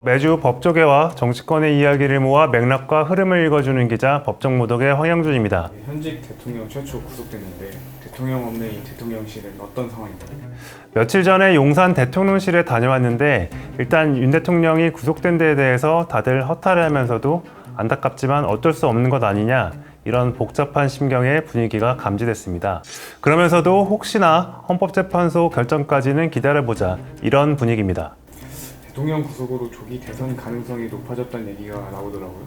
매주 법조계와 정치권의 이야기를 모아 맥락과 흐름을 읽어주는 기자 법정모독의 황영준입니다. 현직 대통령 최초 구속됐는데 대통령 없는 이 대통령실은 어떤 상황인가요? 며칠 전에 용산 대통령실에 다녀왔는데 일단 윤 대통령이 구속된 데에 대해서 다들 허탈해 하면서도 안타깝지만 어쩔 수 없는 것 아니냐, 이런 복잡한 심경의 분위기가 감지됐습니다. 그러면서도 혹시나 헌법재판소 결정까지는 기다려보자, 이런 분위기입니다. 대통령 구속으로 조기 대선 가능성이 높아졌다는 얘기가 나오더라고요.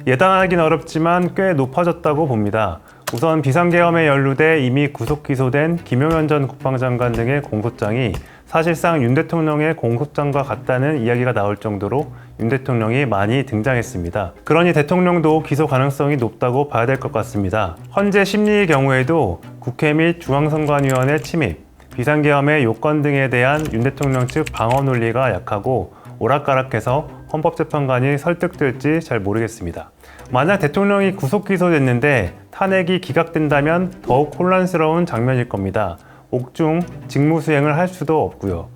예단하긴 어렵지만 꽤 높아졌다고 봅니다. 우선 비상계엄에 연루돼 이미 구속 기소된 김용현 전 국방장관 등의 공소장이 사실상 윤 대통령의 공소장과 같다는 이야기가 나올 정도로 윤 대통령이 많이 등장했습니다. 그러니 대통령도 기소 가능성이 높다고 봐야 될 것 같습니다. 헌재 심리의 경우에도 국회 및 중앙선관위원회 침입, 비상계엄의 요건 등에 대한 윤 대통령 측 방어 논리가 약하고 오락가락해서 헌법재판관이 설득될지 잘 모르겠습니다. 만약 대통령이 구속 기소됐는데 탄핵이 기각된다면 더욱 혼란스러운 장면일 겁니다. 옥중 직무수행을 할 수도 없고요.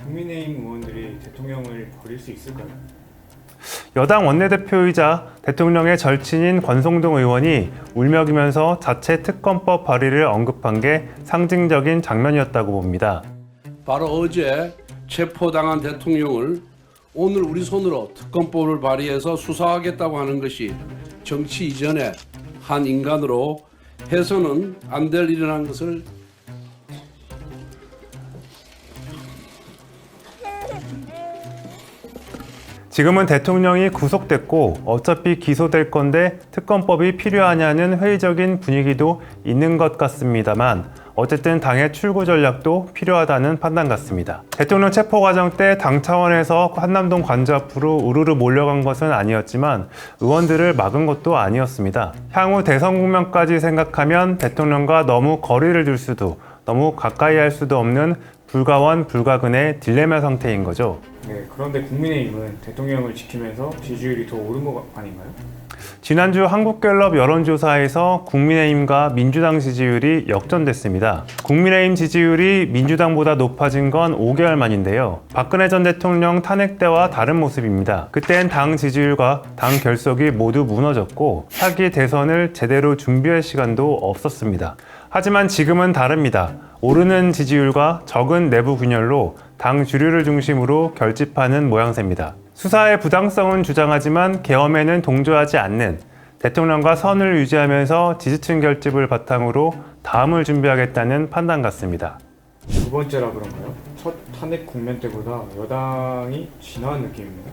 국민의힘 의원들이 대통령을 버릴 수 있을까요? 여당 원내대표이자 대통령의 절친인 권성동 의원이 울먹이면서 자체 특검법 발의를 언급한 게 상징적인 장면이었다고 봅니다. 바로 어제 체포당한 대통령을 오늘 우리 손으로 특검법을 발의해서 수사하겠다고 하는 것이 정치 이전에 한 인간으로 해서는 안 될 일이라는 것을 지금은 대통령이 구속됐고 어차피 기소될 건데 특검법이 필요하냐는 회의적인 분위기도 있는 것 같습니다만 어쨌든 당의 출구 전략도 필요하다는 판단 같습니다. 대통령 체포 과정 때 당 차원에서 한남동 관저 앞으로 우르르 몰려간 것은 아니었지만 의원들을 막은 것도 아니었습니다. 향후 대선 국면까지 생각하면 대통령과 너무 거리를 둘 수도 너무 가까이 할 수도 없는 불가원 불가근의 딜레마 상태인 거죠. 네, 그런데 국민의힘은 대통령을 지키면서 지지율이 더 오른 것 아닌가요? 지난주 한국갤럽 여론조사에서 국민의힘과 민주당 지지율이 역전됐습니다. 국민의힘 지지율이 민주당보다 높아진 건 5개월 만인데요. 박근혜 전 대통령 탄핵 때와 다른 모습입니다. 그땐 당 지지율과 당 결속이 모두 무너졌고 차기 대선을 제대로 준비할 시간도 없었습니다. 하지만 지금은 다릅니다. 오르는 지지율과 적은 내부 균열로 당 주류를 중심으로 결집하는 모양새입니다. 수사의 부당성은 주장하지만 계엄에는 동조하지 않는, 대통령과 선을 유지하면서 지지층 결집을 바탕으로 다음을 준비하겠다는 판단 같습니다. 두 번째라 그런가요? 첫 탄핵 국면 때보다 여당이 진화한 느낌입니다.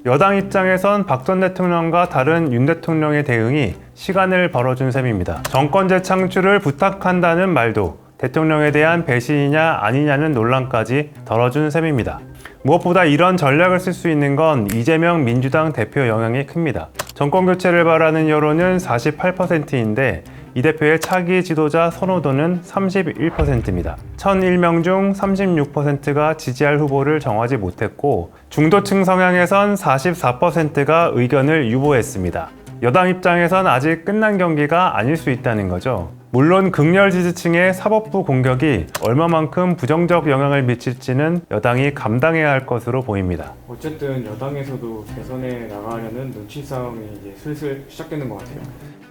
여당 입장에선 박 전 대통령과 다른 윤 대통령의 대응이 시간을 벌어준 셈입니다. 정권 재창출을 부탁한다는 말도 대통령에 대한 배신이냐 아니냐는 논란까지 덜어준 셈입니다. 무엇보다 이런 전략을 쓸 수 있는 건 이재명 민주당 대표 영향이 큽니다. 정권 교체를 바라는 여론은 48%인데 이 대표의 차기 지도자 선호도는 31%입니다. 1001명 중 36%가 지지할 후보를 정하지 못했고 중도층 성향에선 44%가 의견을 유보했습니다. 여당 입장에선 아직 끝난 경기가 아닐 수 있다는 거죠. 물론 극렬 지지층의 사법부 공격이 얼마만큼 부정적 영향을 미칠지는 여당이 감당해야 할 것으로 보입니다. 어쨌든 여당에서도 대선에 나가려는 눈치 싸움이 이제 슬슬 시작되는 것 같아요.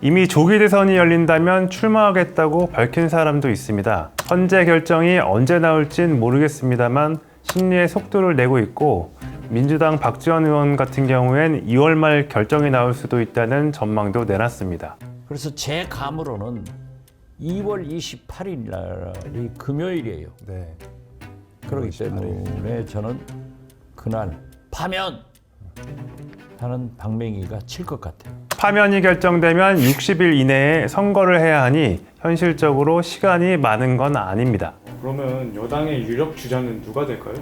이미 조기 대선이 열린다면 출마하겠다고 밝힌 사람도 있습니다. 현재 결정이 언제 나올진 모르겠습니다만 심리의 속도를 내고 있고 민주당 박지원 의원 같은 경우엔 2월 말 결정이 나올 수도 있다는 전망도 내놨습니다. 그래서 제 감으로는 2월 28일 날이 금요일이에요. 네. 그렇기 때문에 저는 그날 파면 하는 방맹이가 칠 것 같아요. 파면이 결정되면 60일 이내에 선거를 해야 하니 현실적으로 시간이 많은 건 아닙니다. 그러면 여당의 유력 주자는 누가 될까요?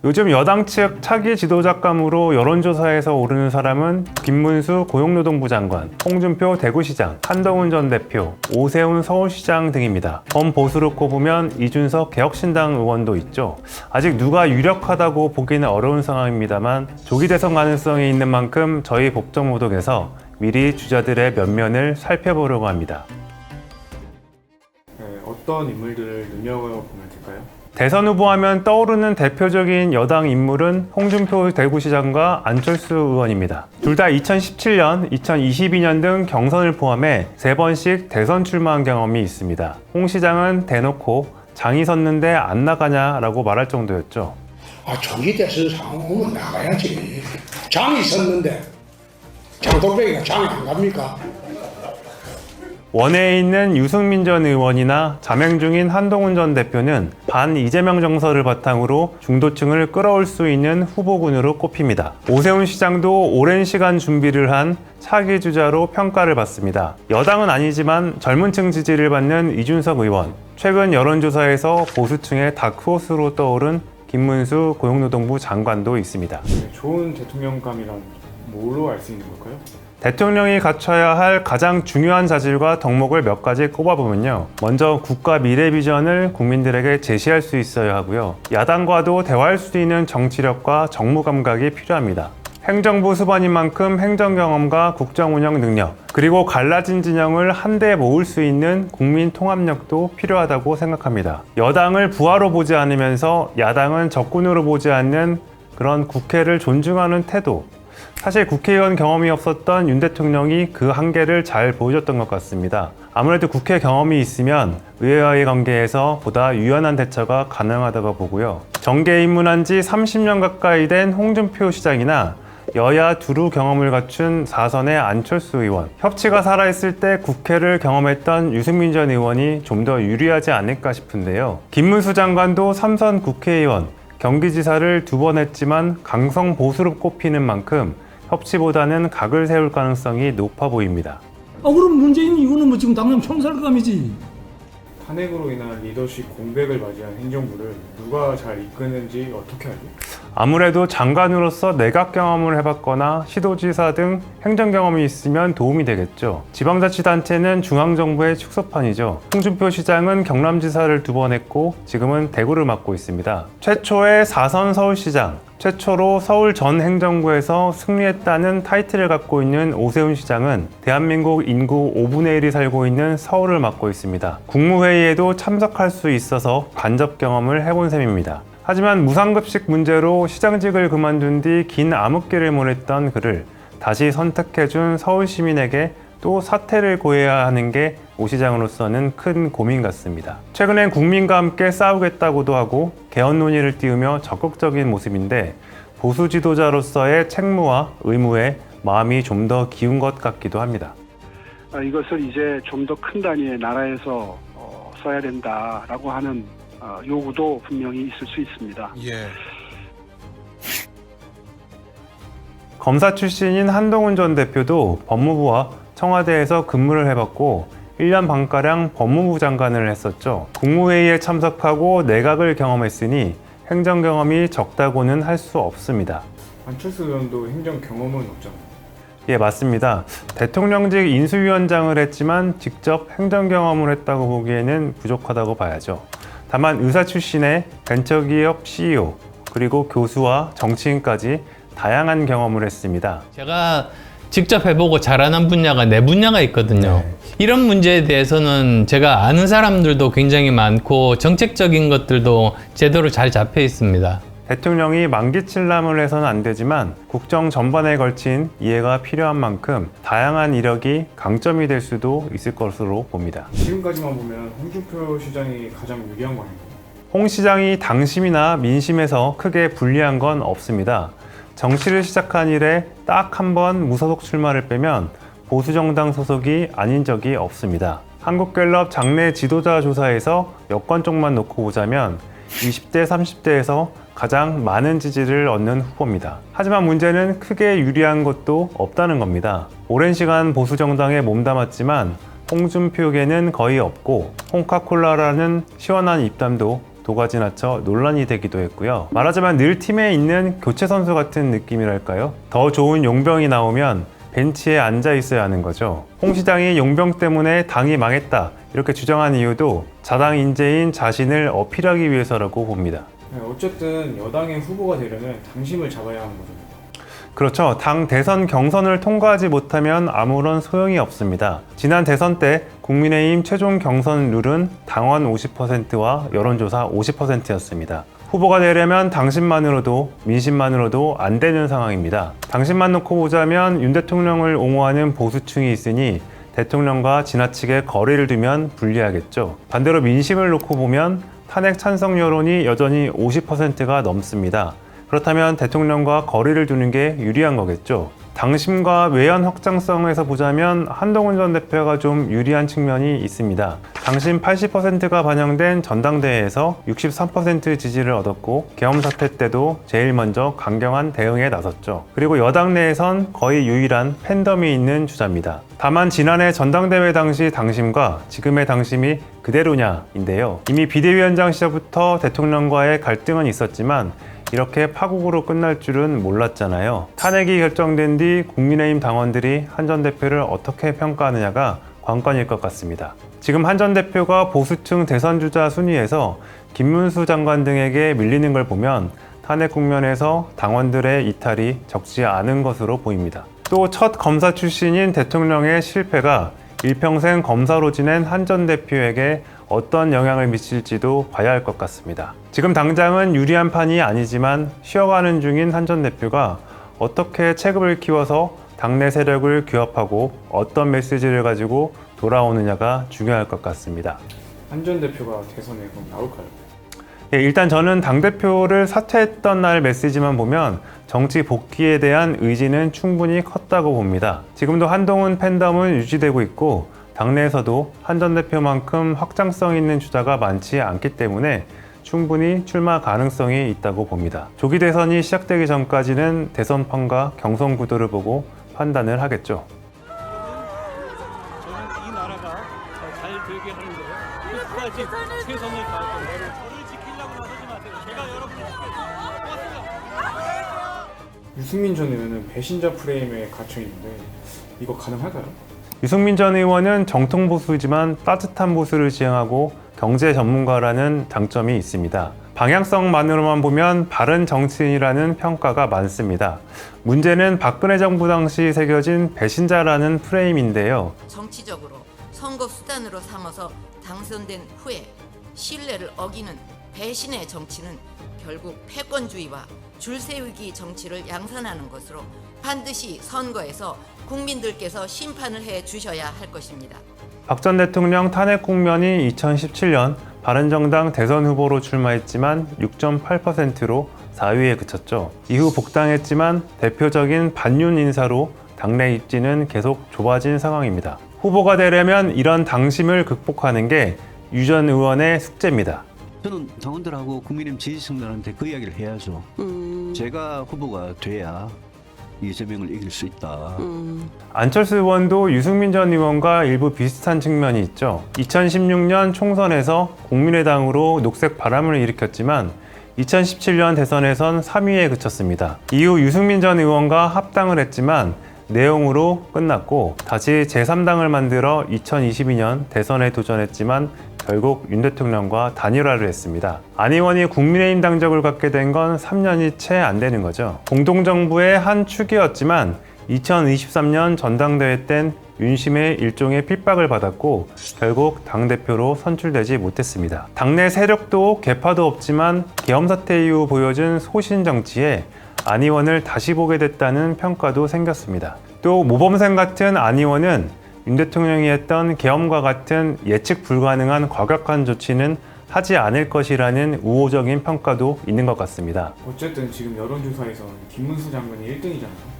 요즘 여당 측 차기 지도자감으로 여론조사에서 오르는 사람은 김문수 고용노동부 장관, 홍준표 대구시장, 한동훈 전 대표, 오세훈 서울시장 등입니다. 범보수로 꼽으면 이준석 개혁신당 의원도 있죠. 아직 누가 유력하다고 보기는 어려운 상황입니다만 조기 대선 가능성이 있는 만큼 저희 법정모독에서 미리 주자들의 면면을 살펴보려고 합니다. 네, 어떤 인물들을 눈여겨보면 될까요? 대선 후보하면 떠오르는 대표적인 여당 인물은 홍준표 대구시장과 안철수 의원입니다. 둘 다 2017년, 2022년 등 경선을 포함해 3번씩 대선 출마한 경험이 있습니다. 홍 시장은 대놓고 장이 섰는데 안 나가냐라고 말할 정도였죠. 조기 대선 상황 오면 나가야지. 장이 섰는데 장돌배기가 장이 안 갑니까? 원내에 있는 유승민 전 의원이나 자명 중인 한동훈 전 대표는 반 이재명 정서를 바탕으로 중도층을 끌어올 수 있는 후보군으로 꼽힙니다. 오세훈 시장도 오랜 시간 준비를 한 차기 주자로 평가를 받습니다. 여당은 아니지만 젊은 층 지지를 받는 이준석 의원, 최근 여론조사에서 보수층의 다크호스로 떠오른 김문수 고용노동부 장관도 있습니다. 좋은 대통령감이란 뭘로 알 수 있는 걸까요? 대통령이 갖춰야 할 가장 중요한 자질과 덕목을 몇 가지 꼽아보면요. 먼저 국가 미래 비전을 국민들에게 제시할 수 있어야 하고요. 야당과도 대화할 수 있는 정치력과 정무 감각이 필요합니다. 행정부 수반인 만큼 행정 경험과 국정 운영 능력, 그리고 갈라진 진영을 한데 모을 수 있는 국민 통합력도 필요하다고 생각합니다. 여당을 부하로 보지 않으면서 야당은 적군으로 보지 않는 그런 국회를 존중하는 태도, 사실 국회의원 경험이 없었던 윤 대통령이 그 한계를 잘 보여줬던 것 같습니다. 아무래도 국회 경험이 있으면 의회와의 관계에서 보다 유연한 대처가 가능하다고 보고요. 정계에 입문한 지 30년 가까이 된 홍준표 시장이나 여야 두루 경험을 갖춘 4선의 안철수 의원, 협치가 살아있을 때 국회를 경험했던 유승민 전 의원이 좀 더 유리하지 않을까 싶은데요. 김문수 장관도 3선 국회의원, 경기지사를 2번 했지만 강성 보수로 꼽히는 만큼 협치보다는 각을 세울 가능성이 높아 보입니다. 그럼 문재인 이유는 뭐 지금 당장 총살감이지. 탄핵으로 인한 리더십 공백을 맞이한 행정부를 누가 잘 이끄는지 어떻게 알죠? 아무래도 장관으로서 내각 경험을 해봤거나 시도지사 등 행정 경험이 있으면 도움이 되겠죠. 지방자치단체는 중앙정부의 축소판이죠. 홍준표 시장은 경남지사를 2번 했고 지금은 대구를 맡고 있습니다. 최초의 4선 서울시장, 최초로 서울 전 행정구에서 승리했다는 타이틀을 갖고 있는 오세훈 시장은 대한민국 인구 5분의 1이 살고 있는 서울을 맡고 있습니다. 국무회의에도 참석할 수 있어서 간접 경험을 해본 셈입니다. 하지만 무상급식 문제로 시장직을 그만둔 뒤 긴 암흑기를 몰았던 그를 다시 선택해준 서울 시민에게 또 사퇴를 고해야 하는 게 오 시장으로서는 큰 고민 같습니다. 최근엔 국민과 함께 싸우겠다고도 하고 개헌 논의를 띄우며 적극적인 모습인데 보수 지도자로서의 책무와 의무에 마음이 좀 더 기운 것 같기도 합니다. 이것을 이제 좀 더 큰 단위의 나라에서 써야 된다라고 하는 요구도 분명히 있을 수 있습니다. 검사 출신인 한동훈 전 대표도 법무부와 청와대에서 근무를 해봤고 1년 반가량 법무부 장관을 했었죠. 국무회의에 참석하고 내각을 경험했으니 행정 경험이 적다고는 할 수 없습니다. 안철수 의원도 행정 경험은 없잖아요. 예, 맞습니다. 대통령직 인수위원장을 했지만 직접 행정 경험을 했다고 보기에는 부족하다고 봐야죠. 다만 의사 출신의 벤처기업 CEO, 그리고 교수와 정치인까지 다양한 경험을 했습니다. 제가 직접 해보고 잘하는 분야가 내 분야가 있거든요. 이런 문제에 대해서는 제가 아는 사람들도 굉장히 많고 정책적인 것들도 제대로 잘 잡혀 있습니다. 대통령이 만기 칠람을 해서는 안 되지만 국정 전반에 걸친 이해가 필요한 만큼 다양한 이력이 강점이 될 수도 있을 것으로 봅니다. 지금까지만 보면 홍준표 시장이 가장 유리한 거 아닌가요? 홍 시장이 당심이나 민심에서 크게 불리한 건 없습니다. 정치를 시작한 이래 딱 한 번 무소속 출마를 빼면 보수정당 소속이 아닌 적이 없습니다. 한국갤럽 장내 지도자 조사에서 여권 쪽만 놓고 보자면 20대, 30대에서 가장 많은 지지를 얻는 후보입니다. 하지만 문제는 크게 유리한 것도 없다는 겁니다. 오랜 시간 보수정당에 몸담았지만 홍준표계는 거의 없고 홍카콜라라는 시원한 입담도 도가 지나쳐 논란이 되기도 했고요. 말하자면 늘 팀에 있는 교체 선수 같은 느낌이랄까요? 더 좋은 용병이 나오면 벤치에 앉아 있어야 하는 거죠. 홍 시장이 용병 때문에 당이 망했다 이렇게 주장한 이유도 자당 인재인 자신을 어필하기 위해서라고 봅니다. 어쨌든 여당의 후보가 되려면 당심을 잡아야 하는 거잖아요. 그렇죠. 당 대선 경선을 통과하지 못하면 아무런 소용이 없습니다. 지난 대선 때 국민의힘 최종 경선 룰은 당원 50%와 여론조사 50%였습니다. 후보가 되려면 당신만으로도 민심만으로도 안 되는 상황입니다. 당신만 놓고 보자면 윤 대통령을 옹호하는 보수층이 있으니 대통령과 지나치게 거리를 두면 불리하겠죠. 반대로 민심을 놓고 보면 탄핵 찬성 여론이 여전히 50%가 넘습니다. 그렇다면 대통령과 거리를 두는 게 유리한 거겠죠. 당심과 외연 확장성에서 보자면 한동훈 전 대표가 좀 유리한 측면이 있습니다. 당심 80%가 반영된 전당대회에서 63% 지지를 얻었고 계엄 사태 때도 제일 먼저 강경한 대응에 나섰죠. 그리고 여당 내에선 거의 유일한 팬덤이 있는 주자입니다. 다만 지난해 전당대회 당시 당심과 지금의 당심이 그대로냐인데요. 이미 비대위원장 시절부터 대통령과의 갈등은 있었지만 이렇게 파국으로 끝날 줄은 몰랐잖아요. 탄핵이 결정된 뒤 국민의힘 당원들이 한 전 대표를 어떻게 평가하느냐가 관건일 것 같습니다. 지금 한 전 대표가 보수층 대선 주자 순위에서 김문수 장관 등에게 밀리는 걸 보면 탄핵 국면에서 당원들의 이탈이 적지 않은 것으로 보입니다. 또 첫 검사 출신인 대통령의 실패가 일평생 검사로 지낸 한 전 대표에게 어떤 영향을 미칠지도 봐야 할 것 같습니다. 지금 당장은 유리한 판이 아니지만 쉬어가는 중인 한 전 대표가 어떻게 체급을 키워서 당내 세력을 규합하고 어떤 메시지를 가지고 돌아오느냐가 중요할 것 같습니다. 한 전 대표가 대선에 그럼 나올까요? 일단 저는 당대표를 사퇴했던 날 메시지만 보면 정치 복귀에 대한 의지는 충분히 컸다고 봅니다. 지금도 한동훈 팬덤은 유지되고 있고 당내에서도 한 전 대표만큼 확장성 있는 주자가 많지 않기 때문에 충분히 출마 가능성이 있다고 봅니다. 조기 대선이 시작되기 전까지는 대선판과 경선 구도를 보고 판단을 하겠죠. 저는 이 나라가 잘 되게 하는데 끝까지 최선을 다할 겁니다. 저를 지키려고 나서지 마세요. 제가 여러분을 지켜드립니다. 고맙습니다. 유승민 전 의원은 배신자 프레임에 갇혀 있는데 이거 가능할까요? 유승민 전 의원은 정통 보수지만 따뜻한 보수를 지향하고 경제 전문가라는 장점이 있습니다. 방향성만으로만 보면 바른 정치인이라는 평가가 많습니다. 문제는 박근혜 정부 당시 새겨진 배신자라는 프레임인데요. 정치적으로 선거 수단으로 삼아서 당선된 후에 신뢰를 어기는 배신의 정치는 결국 패권주의와 줄세우기 정치를 양산하는 것으로 반드시 선거에서 국민들께서 심판을 해 주셔야 할 것입니다. 박 전 대통령 탄핵 국면이 2017년 바른정당 대선 후보로 출마했지만 6.8%로 4위에 그쳤죠. 이후 복당했지만 대표적인 반윤 인사로 당내 입지는 계속 좁아진 상황입니다. 후보가 되려면 이런 당심을 극복하는 게 유 전 의원의 숙제입니다. 저는 당원들하고 국민의힘 지지층들한테 그 이야기를 해야죠. 제가 후보가 돼야 이재명을 이길 수 있다. 안철수 의원도 유승민 전 의원과 일부 비슷한 측면이 있죠. 2016년 총선에서 국민의당으로 녹색 바람을 일으켰지만 2017년 대선에선 3위에 그쳤습니다. 이후 유승민 전 의원과 합당을 했지만 내용으로 끝났고 다시 제3당을 만들어 2022년 대선에 도전했지만 결국 윤 대통령과 단일화를 했습니다. 안 의원이 국민의힘 당적을 갖게 된 건 3년이 채 안 되는 거죠. 공동정부의 한 축이었지만 2023년 전당대회 땐 윤심의 일종의 핍박을 받았고 결국 당대표로 선출되지 못했습니다. 당내 세력도 개파도 없지만 계엄 사태 이후 보여준 소신 정치에 안 의원을 다시 보게 됐다는 평가도 생겼습니다. 또 모범생 같은 안 의원은 윤 대통령이 했던 계엄과 같은 예측 불가능한 과격한 조치는 하지 않을 것이라는 우호적인 평가도 있는 것 같습니다. 어쨌든 지금 여론조사에서 김문수 장관이 1등이잖아요.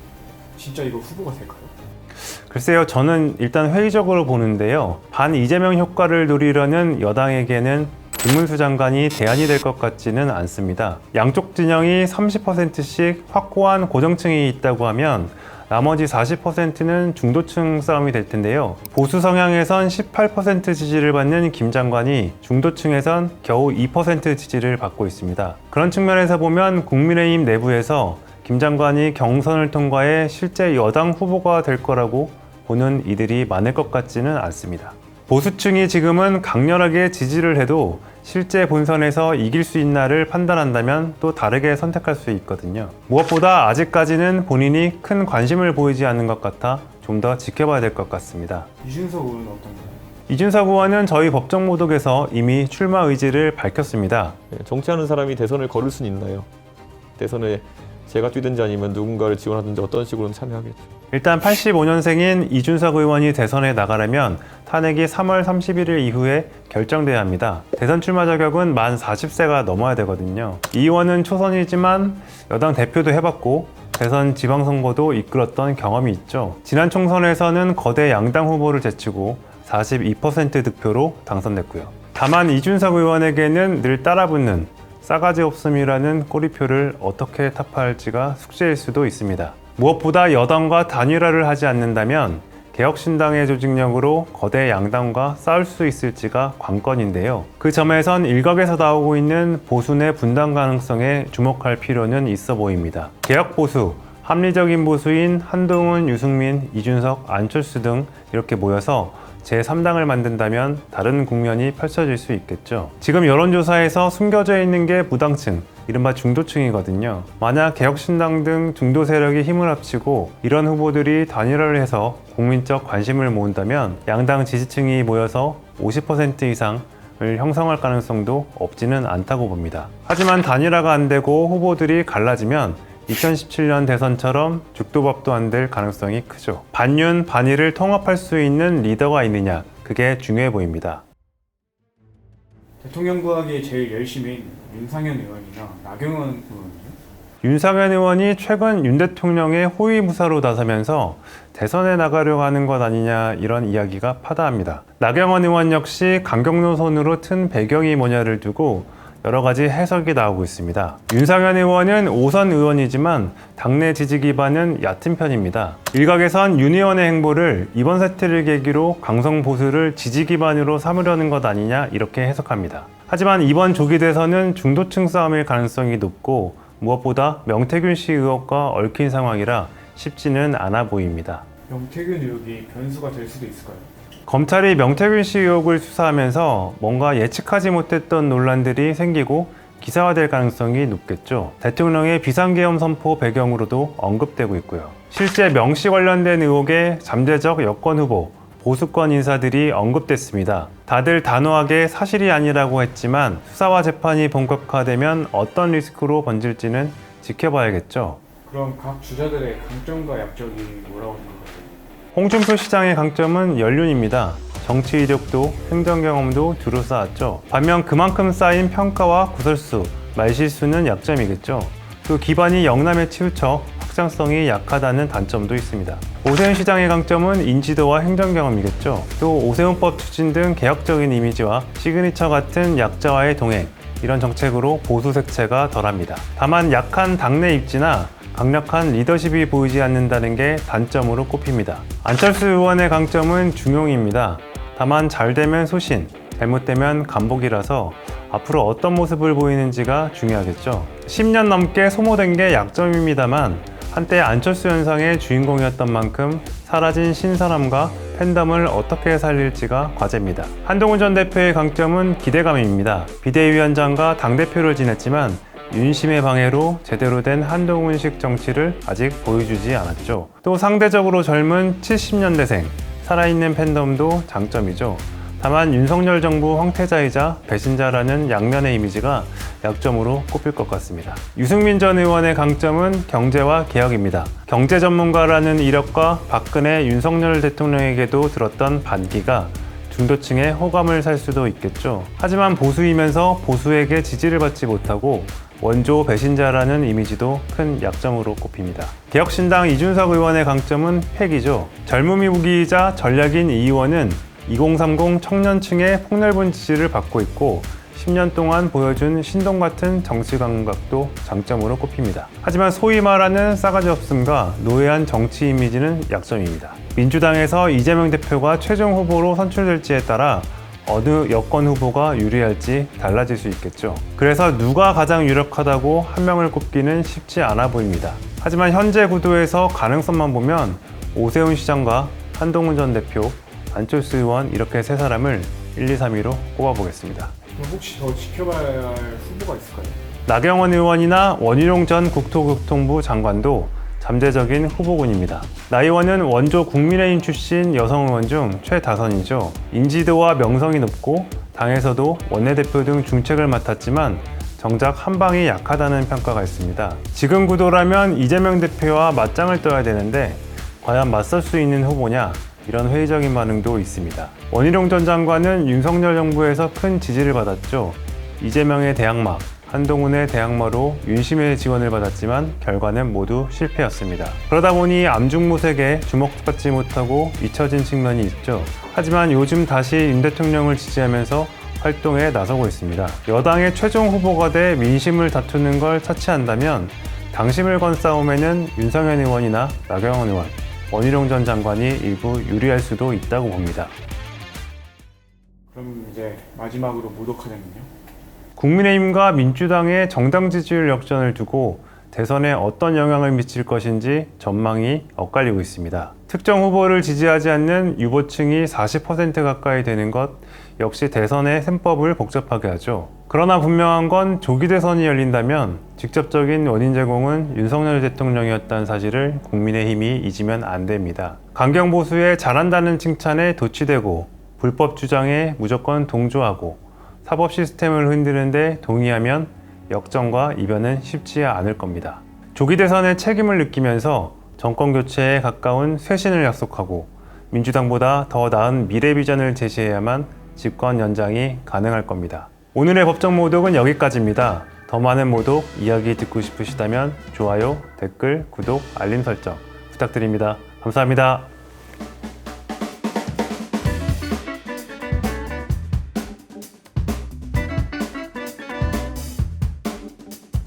진짜 이거 후보가 될까요? 글쎄요, 저는 일단 회의적으로 보는데요. 반 이재명 효과를 노리려는 여당에게는 김문수 장관이 대안이 될 것 같지는 않습니다. 양쪽 진영이 30%씩 확고한 고정층이 있다고 하면 나머지 40%는 중도층 싸움이 될 텐데요. 보수 성향에선 18% 지지를 받는 김 장관이 중도층에선 겨우 2% 지지를 받고 있습니다. 그런 측면에서 보면 국민의힘 내부에서 김 장관이 경선을 통과해 실제 여당 후보가 될 거라고 보는 이들이 많을 것 같지는 않습니다. 보수층이 지금은 강렬하게 지지를 해도 실제 본선에서 이길 수 있나를 판단한다면 또 다르게 선택할 수 있거든요. 무엇보다 아직까지는 본인이 큰 관심을 보이지 않는 것 같아 좀 더 지켜봐야 될 것 같습니다. 이준석 의원은 어떤가요? 이준석 의원은 저희 법정모독에서 이미 출마 의지를 밝혔습니다. 정치하는 사람이 대선을 거를 수는 있나요? 대선에 제가 뛰든지 아니면 누군가를 지원하든지 어떤 식으로는 참여하겠죠. 일단 85년생인 이준석 의원이 대선에 나가려면 탄핵이 3월 31일 이후에 결정돼야 합니다. 대선 출마 자격은 만 40세가 넘어야 되거든요. 이 의원은 초선이지만 여당 대표도 해봤고 대선 지방선거도 이끌었던 경험이 있죠. 지난 총선에서는 거대 양당 후보를 제치고 42% 득표로 당선됐고요. 다만 이준석 의원에게는 늘 따라붙는 싸가지 없음이라는 꼬리표를 어떻게 타파할지가 숙제일 수도 있습니다. 무엇보다 여당과 단일화를 하지 않는다면 개혁신당의 조직력으로 거대 양당과 싸울 수 있을지가 관건인데요. 그 점에선 일각에서 나오고 있는 보수 내 분당 가능성에 주목할 필요는 있어 보입니다. 개혁보수, 합리적인 보수인 한동훈, 유승민, 이준석, 안철수 등 이렇게 모여서 제3당을 만든다면 다른 국면이 펼쳐질 수 있겠죠. 지금 여론조사에서 숨겨져 있는 게 무당층, 이른바 중도층이거든요. 만약 개혁신당 등 중도 세력이 힘을 합치고 이런 후보들이 단일화를 해서 국민적 관심을 모은다면 양당 지지층이 모여서 50% 이상을 형성할 가능성도 없지는 않다고 봅니다. 하지만 단일화가 안 되고 후보들이 갈라지면 2017년 대선처럼 죽도밥도 안 될 가능성이 크죠. 반윤, 반일을 통합할 수 있는 리더가 있느냐, 그게 중요해 보입니다. 대통령 구하기에 제일 열심인 윤상현 의원이나 나경원 의원이요? 윤상현 의원이 최근 윤 대통령의 호위무사로 나서면서 대선에 나가려고 하는 것 아니냐 이런 이야기가 파다합니다. 나경원 의원 역시 강경노 손으로 튼 배경이 뭐냐를 두고 여러 가지 해석이 나오고 있습니다. 윤상현 의원은 5선 의원이지만 당내 지지 기반은 얕은 편입니다. 일각에선 윤 의원의 행보를 이번 사태를 계기로 강성 보수를 지지 기반으로 삼으려는 것 아니냐 이렇게 해석합니다. 하지만 이번 조기 대선은 중도층 싸움일 가능성이 높고 무엇보다 명태균 씨 의혹과 얽힌 상황이라 쉽지는 않아 보입니다. 명태균 의혹이 변수가 될 수도 있을까요? 검찰이 명태균 씨 의혹을 수사하면서 뭔가 예측하지 못했던 논란들이 생기고 기사화될 가능성이 높겠죠. 대통령의 비상계엄 선포 배경으로도 언급되고 있고요. 실제 명 씨 관련된 의혹에 잠재적 여권 후보, 보수권 인사들이 언급됐습니다. 다들 단호하게 사실이 아니라고 했지만 수사와 재판이 본격화되면 어떤 리스크로 번질지는 지켜봐야겠죠. 그럼 각 주자들의 강점과 약점이 뭐라고 생각하세요? 홍준표 시장의 강점은 연륜입니다. 정치 이력도 행정 경험도 두루 쌓았죠. 반면 그만큼 쌓인 평가와 구설수, 말실수는 약점이겠죠. 또 기반이 영남에 치우쳐 확장성이 약하다는 단점도 있습니다. 오세훈 시장의 강점은 인지도와 행정 경험이겠죠. 또 오세훈법 추진 등 개혁적인 이미지와 시그니처 같은 약자와의 동행, 이런 정책으로 보수 색채가 덜합니다. 다만 약한 당내 입지나 강력한 리더십이 보이지 않는다는 게 단점으로 꼽힙니다. 안철수 의원의 강점은 중용입니다. 다만 잘 되면 소신, 잘못되면 간복이라서 앞으로 어떤 모습을 보이는지가 중요하겠죠. 10년 넘게 소모된 게 약점입니다만 한때 안철수 현상의 주인공이었던 만큼 사라진 신선함과 팬덤을 어떻게 살릴지가 과제입니다. 한동훈 전 대표의 강점은 기대감입니다. 비대위원장과 당대표를 지냈지만 윤심의 방해로 제대로 된 한동훈식 정치를 아직 보여주지 않았죠. 또 상대적으로 젊은 70년대생, 살아있는 팬덤도 장점이죠. 다만 윤석열 정부 황태자이자 배신자라는 양면의 이미지가 약점으로 꼽힐 것 같습니다. 유승민 전 의원의 강점은 경제와 개혁입니다. 경제 전문가라는 이력과 박근혜, 윤석열 대통령에게도 들었던 반기가 중도층의 호감을 살 수도 있겠죠. 하지만 보수이면서 보수에게 지지를 받지 못하고 원조 배신자라는 이미지도 큰 약점으로 꼽힙니다. 개혁신당 이준석 의원의 강점은 팩이죠. 젊음이 무기이자 전략인 이 의원은 2030 청년층의 폭넓은 지지를 받고 있고 10년 동안 보여준 신동 같은 정치 감각도 장점으로 꼽힙니다. 하지만 소위 말하는 싸가지 없음과 노예한 정치 이미지는 약점입니다. 민주당에서 이재명 대표가 최종 후보로 선출될지에 따라 어느 여권 후보가 유리할지 달라질 수 있겠죠. 그래서 누가 가장 유력하다고 한 명을 꼽기는 쉽지 않아 보입니다. 하지만 현재 구도에서 가능성만 보면 오세훈 시장과 한동훈 전 대표, 안철수 의원 이렇게 세 사람을 1, 2, 3위로 꼽아보겠습니다. 그럼 혹시 더 지켜봐야 할 후보가 있을까요? 나경원 의원이나 원희룡 전 국토교통부 장관도 잠재적인 후보군입니다. 나 의원은 원조 국민의힘 출신 여성 의원 중 최다선이죠. 인지도와 명성이 높고 당에서도 원내대표 등 중책을 맡았지만 정작 한방이 약하다는 평가가 있습니다. 지금 구도라면 이재명 대표와 맞짱을 떠야 되는데 과연 맞설 수 있는 후보냐? 이런 회의적인 반응도 있습니다. 원희룡 전 장관은 윤석열 정부에서 큰 지지를 받았죠. 이재명의 대항마, 한동훈의 대항마로 윤심의 지원을 받았지만 결과는 모두 실패였습니다. 그러다 보니 암중무색에 주목받지 못하고 잊혀진 측면이 있죠. 하지만 요즘 다시 윤 대통령을 지지하면서 활동에 나서고 있습니다. 여당의 최종 후보가 돼 민심을 다투는 걸 차치한다면 당심을 건 싸움에는 윤석열 의원이나 나경원 의원, 원희룡 전 장관이 일부 유리할 수도 있다고 봅니다. 그럼 이제 마지막으로 무독화되면요? 국민의힘과 민주당의 정당 지지율 역전을 두고 대선에 어떤 영향을 미칠 것인지 전망이 엇갈리고 있습니다. 특정 후보를 지지하지 않는 유보층이 40% 가까이 되는 것 역시 대선의 셈법을 복잡하게 하죠. 그러나 분명한 건 조기 대선이 열린다면 직접적인 원인 제공은 윤석열 대통령이었다는 사실을 국민의힘이 잊으면 안 됩니다. 강경 보수에 잘한다는 칭찬에 도취되고 불법 주장에 무조건 동조하고 사법 시스템을 흔드는데 동의하면 역전과 이변은 쉽지 않을 겁니다. 조기 대선의 책임을 느끼면서 정권 교체에 가까운 쇄신을 약속하고 민주당보다 더 나은 미래 비전을 제시해야만 집권 연장이 가능할 겁니다. 오늘의 법정 모독은 여기까지입니다. 더 많은 모독 이야기 듣고 싶으시다면 좋아요, 댓글, 구독, 알림 설정 부탁드립니다. 감사합니다.